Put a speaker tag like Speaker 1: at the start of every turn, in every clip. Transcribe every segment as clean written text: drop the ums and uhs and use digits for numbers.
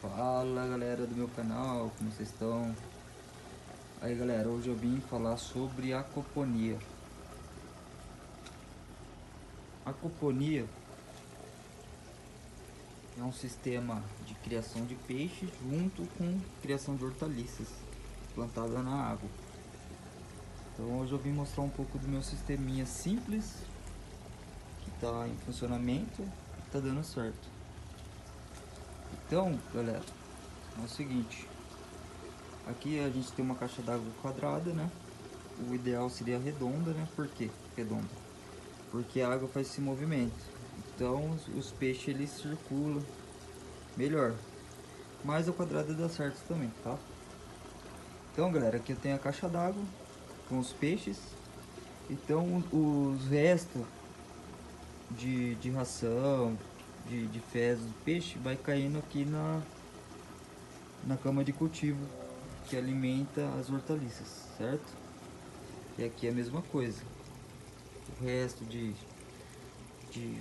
Speaker 1: Fala galera do meu canal, como vocês estão? Aí galera, hoje eu vim falar sobre aquaponia. Aquaponia é um sistema de criação de peixes junto com criação de hortaliças plantada na água. Então hoje eu vim mostrar um pouco do meu sisteminha simples que está em funcionamento e está dando certo. Então galera, é o seguinte, aqui a gente tem uma caixa d'água quadrada, né? O ideal seria redonda, né? Por que redonda? Porque a água faz esse movimento, então os peixes eles circulam melhor, mas o quadrado dá certo também, tá? Então galera, aqui eu tenho a caixa d'água com os peixes, então os restos de ração, de fezes do peixe vai caindo aqui na cama de cultivo que alimenta as hortaliças, certo? E aqui é a mesma coisa, o resto de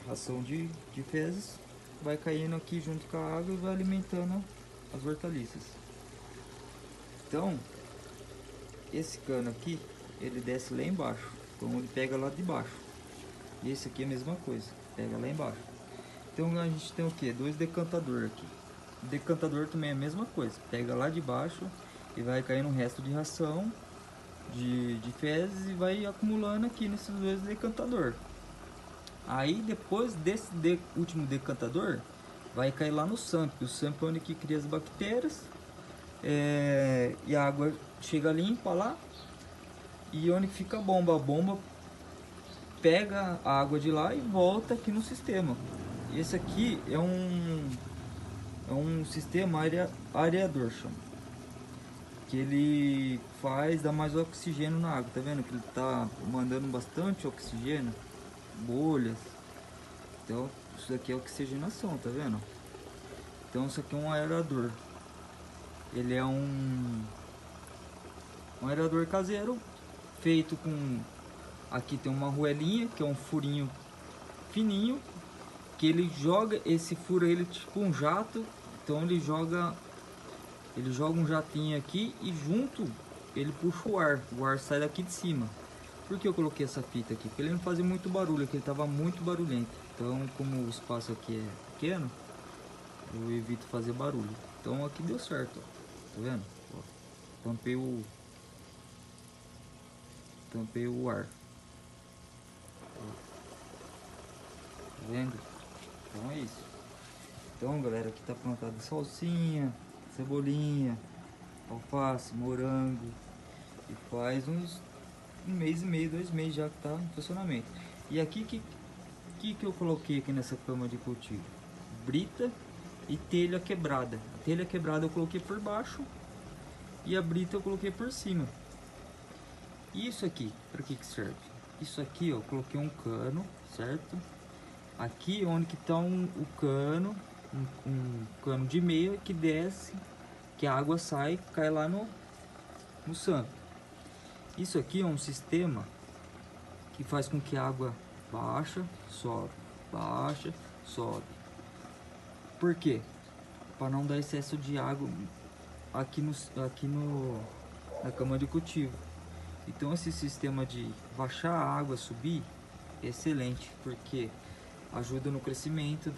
Speaker 1: ração de fezes vai caindo aqui junto com a água e vai alimentando as hortaliças. Então, esse cano aqui, ele desce lá embaixo, então ele pega lá de baixo. E esse aqui é a mesma coisa, pega lá embaixo. Então a gente tem o que? Dois decantadores aqui. O decantador também é a mesma coisa, pega lá de baixo e vai caindo o resto de ração de fezes e vai acumulando aqui nesses dois decantadores. Aí depois desse último decantador, vai cair lá no SAMP. O SAMP é onde que cria as bactérias. E a água chega limpa lá. E onde fica a bomba. A bomba pega a água de lá e volta aqui no sistema. Esse aqui é um sistema areador, chama. Que ele dá mais oxigênio na água. Tá vendo que ele tá mandando bastante oxigênio? Bolhas. Então isso daqui é oxigenação, tá vendo? Então isso aqui é um aerador. Ele é um aerador caseiro feito com, aqui tem uma arruelinha que é um furinho fininho que ele joga esse furo, ele tipo um jato. Então ele joga um jatinho aqui e junto ele puxa o ar sai daqui de cima. Por que eu coloquei essa fita aqui? Porque ele não fazia muito barulho, porque ele estava muito barulhento. Então, como o espaço aqui é pequeno, eu evito fazer barulho. Então aqui deu certo, ó. Tá vendo? Ó, tampei o ar. Ó, tá vendo? Então é isso. Então galera, aqui tá plantado salsinha, cebolinha, alface, morango. E faz uns um mês e meio, 2 meses já que tá em funcionamento. E aqui que eu coloquei aqui nessa cama de cultivo? Brita e telha quebrada. A telha quebrada eu coloquei por baixo e a brita eu coloquei por cima. E isso aqui, para que serve? Isso aqui, ó, eu coloquei um cano, certo? Aqui onde que tá o cano, um cano de meia que desce, que a água sai, cai lá no santo. Isso aqui é um sistema que faz com que a água baixa, sobe. Por quê? Para não dar excesso de água aqui na cama de cultivo. Então esse sistema de baixar a água, subir, é excelente, porque ajuda no crescimento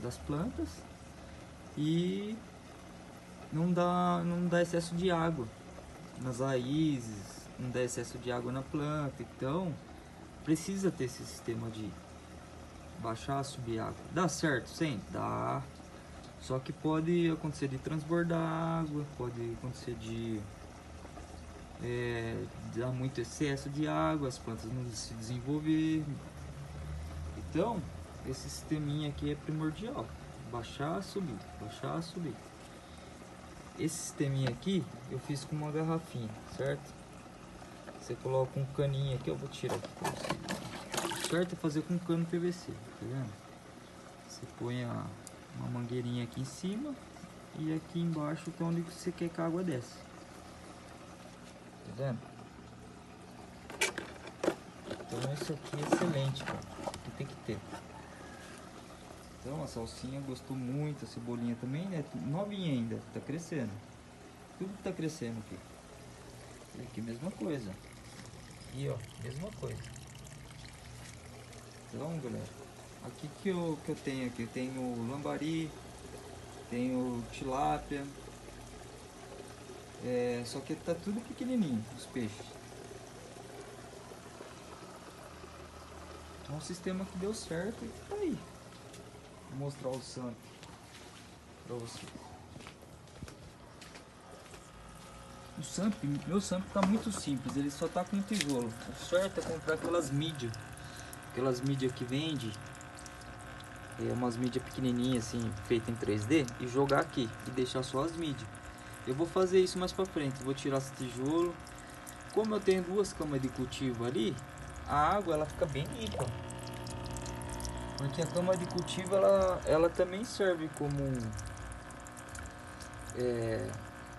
Speaker 1: das plantas e não dá excesso de água nas raízes, não dá excesso de água na planta. Então precisa ter esse sistema de baixar, subir água. Dá certo? Sim, dá. Só que pode acontecer de transbordar água, pode acontecer de dar muito excesso de água, as plantas não se desenvolver. Então, esse sisteminha aqui é primordial. Baixar, subir, baixar, subir. Esse sisteminha aqui eu fiz com uma garrafinha, certo? Você coloca um caninho aqui, eu vou tirar aqui pra você. O certo é fazer com cano PVC, tá vendo? Você põe uma mangueirinha aqui em cima e aqui embaixo que é onde você quer que a água desce. Tá vendo? Então isso aqui é excelente, cara. Que tem que ter. Então a salsinha gostou muito, a cebolinha também, né? Novinha ainda, tá crescendo. Tudo tá crescendo aqui. E aqui mesma coisa. Aqui ó, mesma coisa. Então galera, aqui que eu tenho aqui, eu tenho lambari, tenho tilápia. Só que tá tudo pequenininho, os peixes. É um sistema que deu certo e tá aí. Vou mostrar o samp pra vocês. Meu samp tá muito simples, ele só tá com tijolo. O certo é comprar aquelas mídias que vende, umas mídias pequenininhas assim, feita em 3D, e jogar aqui e deixar só as mídias. Eu vou fazer isso mais pra frente, vou tirar esse tijolo. Como eu tenho duas camas de cultivo ali, a água ela fica bem limpa. Porque a cama de cultivo ela também serve como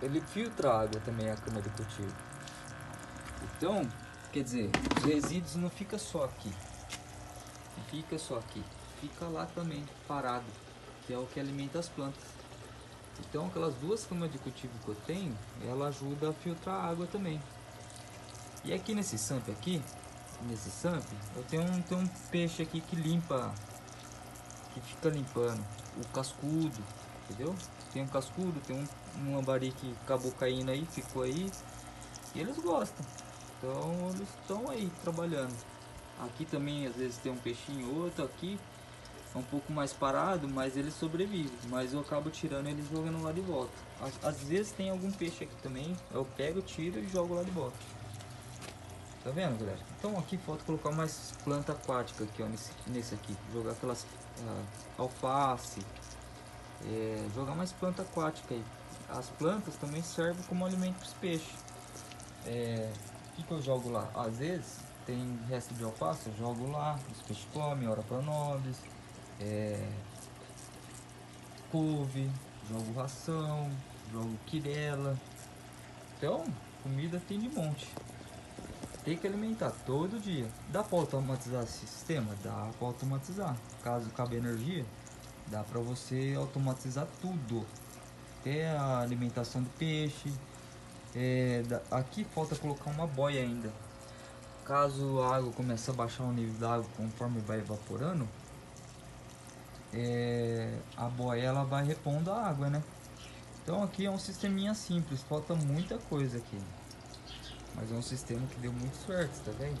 Speaker 1: ele filtra a água também, a cama de cultivo. Então, quer dizer, os resíduos não ficam só aqui. Não fica só aqui. Fica lá também, parado, que é o que alimenta as plantas. Então, aquelas duas camas de cultivo que eu tenho, ela ajuda a filtrar a água também. E aqui nesse samp eu tenho um peixe aqui que limpa, que fica limpando o cascudo, entendeu? Tem um cascudo, tem um lambari que acabou caindo aí, ficou aí, e eles gostam. Então eles estão aí trabalhando. Aqui também às vezes tem um peixinho outro aqui, é um pouco mais parado, mas ele sobrevive. Mas eu acabo tirando ele e jogando lá de volta. Às vezes tem algum peixe aqui também, eu pego, tiro e jogo lá de volta. Tá vendo, galera? Então aqui falta colocar mais planta aquática aqui, ó, nesse aqui. Jogar aquelas alface, jogar mais planta aquática aí. As plantas também servem como alimento para os peixes. O que eu jogo lá? Às vezes tem resto de alface, eu jogo lá, os peixes comem, ora para nobres, couve, jogo ração, jogo quirela. Então, comida tem de monte. Tem que alimentar todo dia. Dá para automatizar esse sistema? Dá para automatizar. Caso cabe energia, dá para você automatizar tudo. Até a alimentação do peixe. Aqui falta colocar uma boia ainda. Caso a água comece a baixar o nível da água conforme vai evaporando, a boia ela vai repondo a água, né? Então aqui é um sisteminha simples, falta muita coisa aqui. Mas é um sistema que deu muito certo, tá vendo?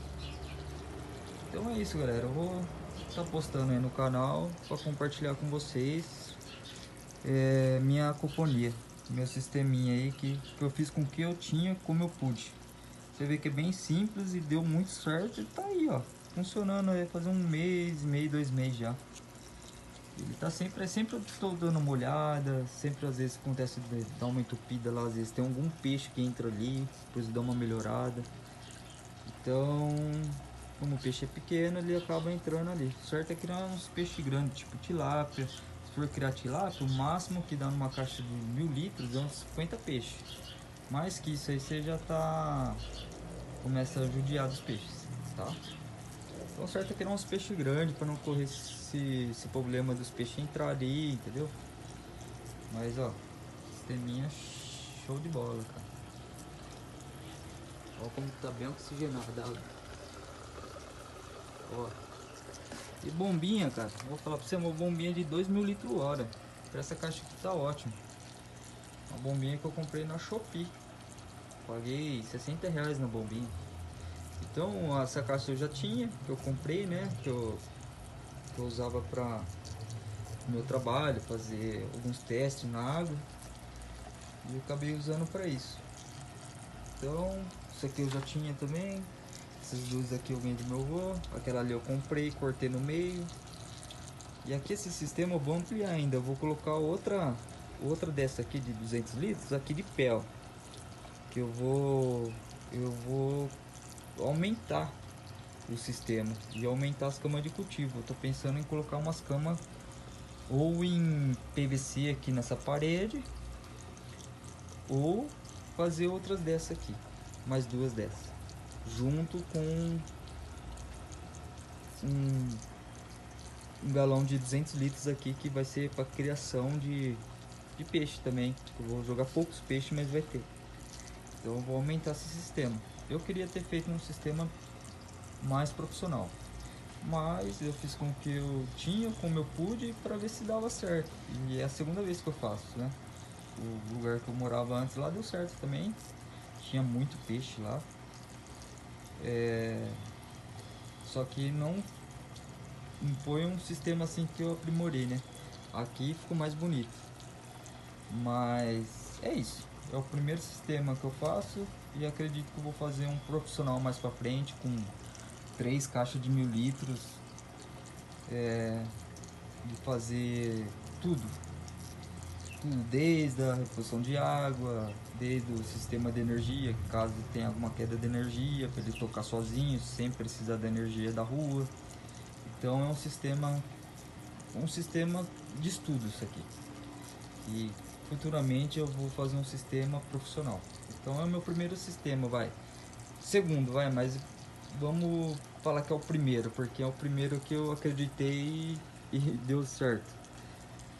Speaker 1: Então é isso, galera. Eu vou estar postando aí no canal para compartilhar com vocês minha acoponia, meu sisteminha aí que eu fiz com o que eu tinha, como eu pude. Você vê que é bem simples e deu muito certo e tá aí, ó, funcionando aí fazer um mês, meio, 2 meses já. Ele tá sempre eu estou dando uma olhada, sempre às vezes acontece de dar uma entupida lá, às vezes tem algum peixe que entra ali, depois dá uma melhorada. Então, como o peixe é pequeno, ele acaba entrando ali. O certo é criar uns peixes grandes, tipo tilápia. Se for criar tilápia, o máximo que dá numa caixa de 1000 litros é uns 50 peixes. Mais que isso aí você já tá... começa a judiar dos peixes, tá? Então o certo é criar uns peixes grandes para não correr esse problema dos peixes entrar ali, entendeu? Mas ó, sisteminha show de bola, cara. Olha como tá bem oxigenada a água. Ó. E bombinha, cara, vou falar pra você, uma bombinha de 2000 litros hora. Pra essa caixa aqui tá ótimo. Uma bombinha que eu comprei na Shopee. Paguei R$ 60 na bombinha. Então essa caixa eu já tinha, que eu comprei, né? Que eu usava para meu trabalho, fazer alguns testes na água. E eu acabei usando para isso. Então, isso aqui eu já tinha também. Essas duas aqui eu ganhei do meu avô. Aquela ali eu comprei, cortei no meio. E aqui esse sistema eu vou ampliar ainda. Eu vou colocar outra dessa aqui de 200 litros aqui de pé, ó. Que eu vou aumentar o sistema e aumentar as camas de cultivo. Eu tô pensando em colocar umas camas ou em PVC aqui nessa parede, ou fazer outras dessas aqui, mais duas dessas, junto com um galão de 200 litros aqui que vai ser para criação de peixe também. Eu vou jogar poucos peixes, mas vai ter. Então eu vou aumentar esse sistema. Eu queria ter feito um sistema mais profissional, mas eu fiz com o que eu tinha, como eu pude, para ver se dava certo. E é a segunda vez que eu faço, né? O lugar que eu morava antes lá deu certo também. Tinha muito peixe lá. Só que não foi um sistema assim que eu aprimorei, né? Aqui ficou mais bonito. Mas é isso. É o primeiro sistema que eu faço e acredito que eu vou fazer um profissional mais pra frente com 3 caixas de 1.000 litros, de fazer tudo, tudo desde a reposição de água, desde o sistema de energia, caso tenha alguma queda de energia, para ele tocar sozinho, sem precisar da energia da rua. Então é um sistema de estudo isso aqui. E futuramente eu vou fazer um sistema profissional. Então é o meu primeiro sistema, vai. Segundo, vai, mas vamos falar que é o primeiro, porque é o primeiro que eu acreditei e deu certo.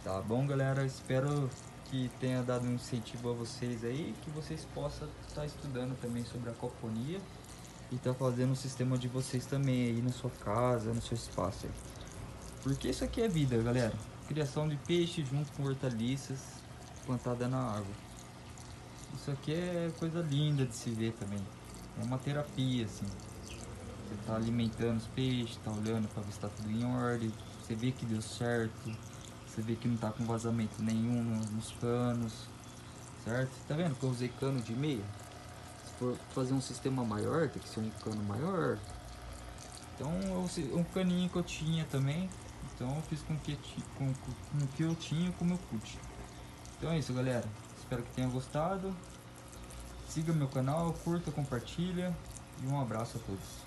Speaker 1: Tá bom, galera? Espero que tenha dado um incentivo a vocês aí, que vocês possam estar estudando também sobre a aquaponia e tá fazendo o sistema de vocês também aí na sua casa, no seu espaço aí. Porque isso aqui é vida, galera. Criação de peixe junto com hortaliças plantada na água. Isso aqui é coisa linda de se ver também. É uma terapia, assim. Você tá alimentando os peixes, tá olhando para ver se tá tudo em ordem. Você vê que deu certo. Você vê que não tá com vazamento nenhum nos canos, certo? Tá vendo que eu usei cano de meia? Se for fazer um sistema maior, tem que ser um cano maior. Então, um caninho que eu tinha também. Então, eu fiz com o que eu tinha, como eu pude. Então é isso, galera. Espero que tenha gostado. Siga meu canal, curta, compartilha. E um abraço a todos.